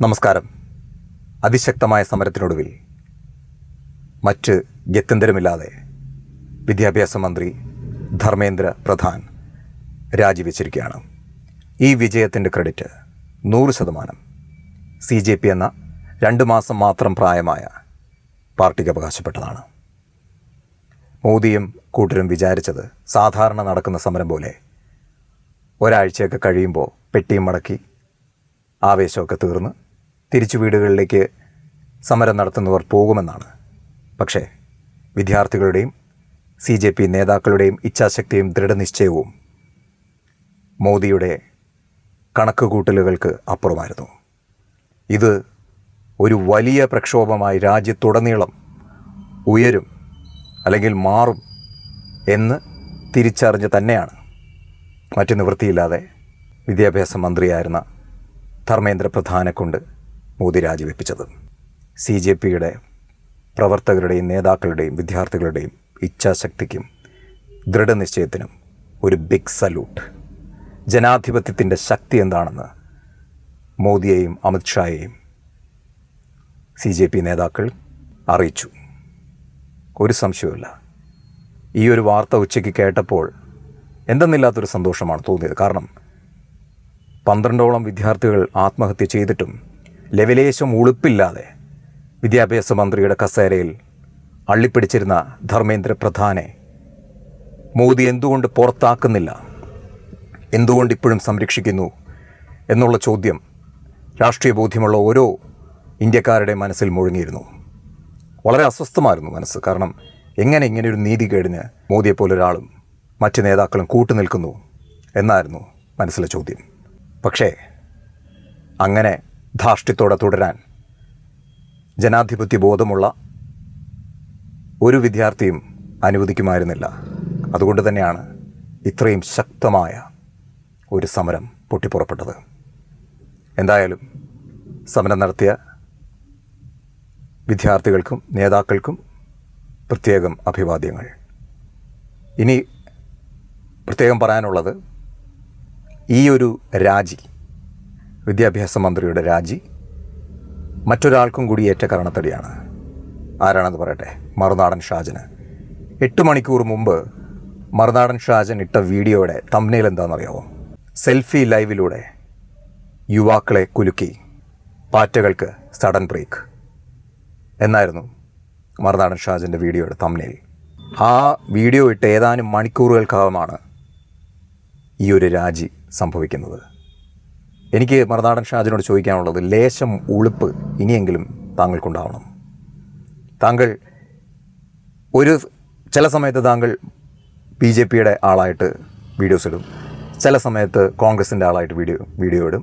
നമസ്കാരം. അതിശക്തമായ സമരത്തിനൊടുവിൽ മറ്റ് ഗത്യന്തരമില്ലാതെ വിദ്യാഭ്യാസ മന്ത്രി ധർമ്മേന്ദ്ര പ്രധാൻ രാജിവെച്ചിരിക്കുകയാണ്. ഈ വിജയത്തിൻ്റെ ക്രെഡിറ്റ് 100% CJP എന്ന 2 മാസം മാത്രം പ്രായമായ പാർട്ടിക്ക് അവകാശപ്പെട്ടതാണ്. മോദിയും കൂട്ടരും വിചാരിച്ചത് സാധാരണ നടക്കുന്ന സമരം പോലെ ഒരാഴ്ചയൊക്കെ കഴിയുമ്പോൾ പെട്ടിയും മടക്കി ആവേശമൊക്കെ തീർന്ന് തിരിച്ചു വീടുകളിലേക്ക് സമരം നടത്തുന്നവർ പോകുമെന്നാണ്. പക്ഷേ വിദ്യാർത്ഥികളുടെയും CJP നേതാക്കളുടെയും ഇച്ഛാശക്തിയും ദൃഢനിശ്ചയവും മോദിയുടെ കണക്കുകൂട്ടലുകൾക്ക് അപ്പുറമായിരുന്നു. ഇത് ഒരു വലിയ പ്രക്ഷോഭമായി രാജ്യത്തുടനീളം ഉയരും അല്ലെങ്കിൽ മാറും എന്ന് തിരിച്ചറിഞ്ഞ് തന്നെയാണ് മറ്റു നിവൃത്തിയില്ലാതെ വിദ്യാഭ്യാസ മന്ത്രിയായിരുന്ന ധർമ്മേന്ദ്ര പ്രധാനെ കൊണ്ട് മോദി രാജിവെപ്പിച്ചത്. CJPയുടെ പ്രവർത്തകരുടെയും നേതാക്കളുടെയും വിദ്യാർത്ഥികളുടെയും ഇച്ഛാശക്തിക്കും ദൃഢനിശ്ചയത്തിനും ഒരു ബിഗ് സല്യൂട്ട്. ജനാധിപത്യത്തിൻ്റെ ശക്തി എന്താണെന്ന് മോദിയെയും അമിത്ഷായെയും CJP നേതാക്കൾ അറിയിച്ചു. ഒരു സംശയവുമില്ല. ഈ ഒരു വാർത്ത ഉച്ചയ്ക്ക് കേട്ടപ്പോൾ എന്തെന്നില്ലാത്തൊരു സന്തോഷമാണ് തോന്നിയത്. കാരണം 12ഓളം വിദ്യാർത്ഥികൾ ആത്മഹത്യ ചെയ്തിട്ടും ലെവലേശം ഉളുപ്പില്ലാതെ വിദ്യാഭ്യാസ മന്ത്രിയുടെ കസേരയിൽ അള്ളിപ്പിടിച്ചിരുന്ന ധർമ്മേന്ദ്ര പ്രധാനെ മോദി എന്തുകൊണ്ട് പുറത്താക്കുന്നില്ല, എന്തുകൊണ്ട് ഇപ്പോഴും സംരക്ഷിക്കുന്നു എന്നുള്ള ചോദ്യം രാഷ്ട്രീയ ബോധ്യമുള്ള ഓരോ ഇന്ത്യക്കാരുടെ മനസ്സിൽ മുഴങ്ങിയിരുന്നു. വളരെ അസ്വസ്ഥമായിരുന്നു മനസ്സ്. കാരണം എങ്ങനെ ഇങ്ങനെയൊരു നീതികേടിന് മോദിയെപ്പോലൊരാളും മറ്റ് നേതാക്കളും കൂട്ടുനിൽക്കുന്നു എന്നായിരുന്നു മനസ്സിലെ ചോദ്യം. പക്ഷേ അങ്ങനെ ധാർഷ്ട്യത്തോടെ തുടരാൻ ജനാധിപത്യ ബോധമുള്ള ഒരു വിദ്യാർത്ഥിയും അനുവദിക്കുമായിരുന്നില്ല. അതുകൊണ്ട് തന്നെയാണ് ഇത്രയും ശക്തമായ ഒരു സമരം പൊട്ടിപ്പുറപ്പെട്ടത്. എന്തായാലും സമരം നടത്തിയ വിദ്യാർത്ഥികൾക്കും നേതാക്കൾക്കും പ്രത്യേകം അഭിവാദ്യങ്ങൾ. ഇനി പ്രത്യേകം പറയാനുള്ളത്, ഈ ഒരു രാജി, വിദ്യാഭ്യാസ മന്ത്രിയുടെ രാജി മറ്റൊരാൾക്കും കൂടി ഏറ്റ കരണത്തടിയാണ്. ആരാണെന്ന് പറയട്ടെ? മറുനാടൻ ഷാജന്. 8 മണിക്കൂർ മുമ്പ് മറുനാടൻ ഷാജൻ ഇട്ട വീഡിയോയുടെ തംബ്നെയിൽ എന്താണെന്നറിയാമോ? സെൽഫി ലൈവിലൂടെ യുവാക്കളെ കുലുക്കി പാറ്റകൾക്ക് സഡൻ ബ്രേക്ക് എന്നായിരുന്നു മറുനാടൻ ഷാജൻ്റെ വീഡിയോയുടെ തംബ്നെയിൽ. ആ വീഡിയോ ഇട്ട് ഏതാനും മണിക്കൂറുകൾക്കകമാണ് ഈ ഒരു രാജി സംഭവിക്കുന്നത്. എനിക്ക് മറുനാടൻ ഷാജനോട് ചോദിക്കാനുള്ളത്, ലേശം ഉളുപ്പ് ഇനിയെങ്കിലും താങ്കൾക്കുണ്ടാവണം. താങ്കൾ ചില സമയത്ത് താങ്കൾ BJPയുടെ ആളായിട്ട് വീഡിയോസ് ഇടും, ചില സമയത്ത് കോൺഗ്രസിൻ്റെ ആളായിട്ട് വീഡിയോ ഇടും.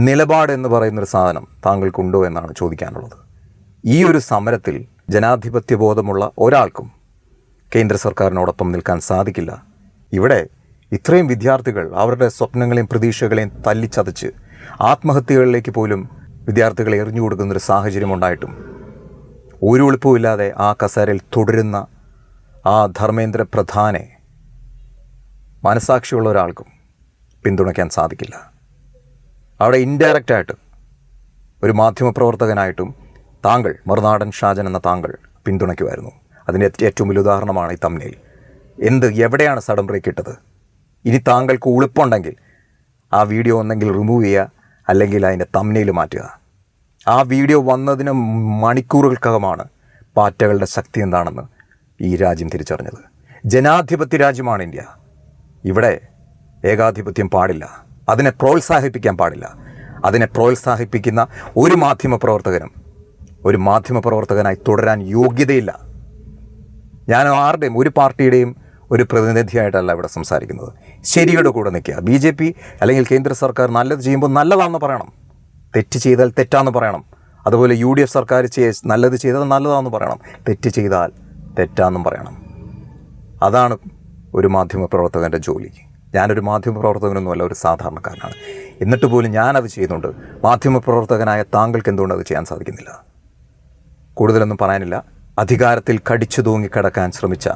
നിലപാട് എന്ന് പറയുന്നൊരു സാധനം താങ്കൾക്കുണ്ടോ എന്നാണ് ചോദിക്കാനുള്ളത്. ഈ ഒരു സമരത്തിൽ ജനാധിപത്യ ബോധമുള്ള ഒരാൾക്കും കേന്ദ്ര സർക്കാരിനോടൊപ്പം നിൽക്കാൻ സാധിക്കില്ല. ഇവിടെ ഇത്രയും വിദ്യാർത്ഥികൾ അവരുടെ സ്വപ്നങ്ങളെയും പ്രതീക്ഷകളെയും തല്ലിച്ചതച്ച് ആത്മഹത്യകളിലേക്ക് പോലും വിദ്യാർത്ഥികളെ എറിഞ്ഞു കൊടുക്കുന്നൊരു സാഹചര്യം ഉണ്ടായിട്ടും ഒരു എളുപ്പമില്ലാതെ ആ കസേരയിൽ തുടരുന്ന ആ ധർമ്മേന്ദ്ര പ്രധാനെ മനസാക്ഷിയുള്ള ഒരാൾക്കും പിന്തുണയ്ക്കാൻ സാധിക്കില്ല. അവിടെ ഇൻഡയറക്റ്റായിട്ട് ഒരു മാധ്യമപ്രവർത്തകനായിട്ടും താങ്കൾ, മറുനാടൻ ഷാജൻ എന്ന താങ്കൾ, പിന്തുണയ്ക്കുമായിരുന്നു. അതിൻ്റെ ഏറ്റവും വലിയ ഉദാഹരണമാണ് ഈ തംബ്നെയിൽ. എവിടെയാണ് സഡൻ ബ്രേക്ക് ഇട്ടത്? ഇനി താങ്കൾക്ക് ഉളുപ്പുണ്ടെങ്കിൽ ആ വീഡിയോ ഒന്നെങ്കിൽ റിമൂവ് ചെയ്യുക, അല്ലെങ്കിൽ അതിൻ്റെ തംബ്നെയിൽ മാറ്റുക. ആ വീഡിയോ വന്നതിന് മണിക്കൂറുകൾക്കകമാണ് പാറ്റകളുടെ ശക്തി എന്താണെന്ന് ഈ രാജ്യം തിരിച്ചറിഞ്ഞത്. ജനാധിപത്യ രാജ്യമാണ് ഇന്ത്യ. ഇവിടെ ഏകാധിപത്യം പാടില്ല. അതിനെ പ്രോത്സാഹിപ്പിക്കാൻ പാടില്ല. അതിനെ പ്രോത്സാഹിപ്പിക്കുന്ന ഒരു മാധ്യമപ്രവർത്തകനായി തുടരാൻ യോഗ്യതയില്ല. ഞാൻ ആരുടെയും ഒരു പാർട്ടിയുടെയും ഒരു പ്രതിനിധിയായിട്ടല്ല ഇവിടെ സംസാരിക്കുന്നത്. ശരിയുടെ കൂടെ നിൽക്കുക. BJP അല്ലെങ്കിൽ കേന്ദ്ര സർക്കാർ നല്ലത് ചെയ്യുമ്പോൾ നല്ലതാണെന്ന് പറയണം, തെറ്റ് ചെയ്താൽ തെറ്റാണെന്ന് പറയണം. അതുപോലെ UDF സർക്കാർ നല്ലത് ചെയ്താൽ നല്ലതാണെന്ന് പറയണം, തെറ്റ് ചെയ്താൽ തെറ്റാണെന്നും പറയണം. അതാണ് ഒരു മാധ്യമപ്രവർത്തകൻ്റെ ജോലി. ഞാനൊരു മാധ്യമപ്രവർത്തകനൊന്നുമല്ല, ഒരു സാധാരണക്കാരനാണ്. എന്നിട്ട് പോലും ഞാനത് ചെയ്യുന്നുണ്ട്. മാധ്യമപ്രവർത്തകനായ താങ്കൾക്ക് എന്തുകൊണ്ട് അത് ചെയ്യാൻ സാധിക്കുന്നില്ല? കൂടുതലൊന്നും പറയാനില്ല. അധികാരത്തിൽ കടിച്ചു തൂങ്ങിക്കിടക്കാൻ ശ്രമിച്ച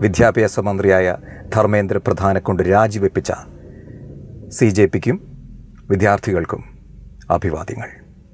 വിദ്യാഭ്യാസ മന്ത്രിയായ ധർമ്മേന്ദ്ര പ്രധാനെ കൊണ്ട് രാജിവെപ്പിച്ച CJPക്കും വിദ്യാർത്ഥികൾക്കും അഭിവാദ്യങ്ങൾ.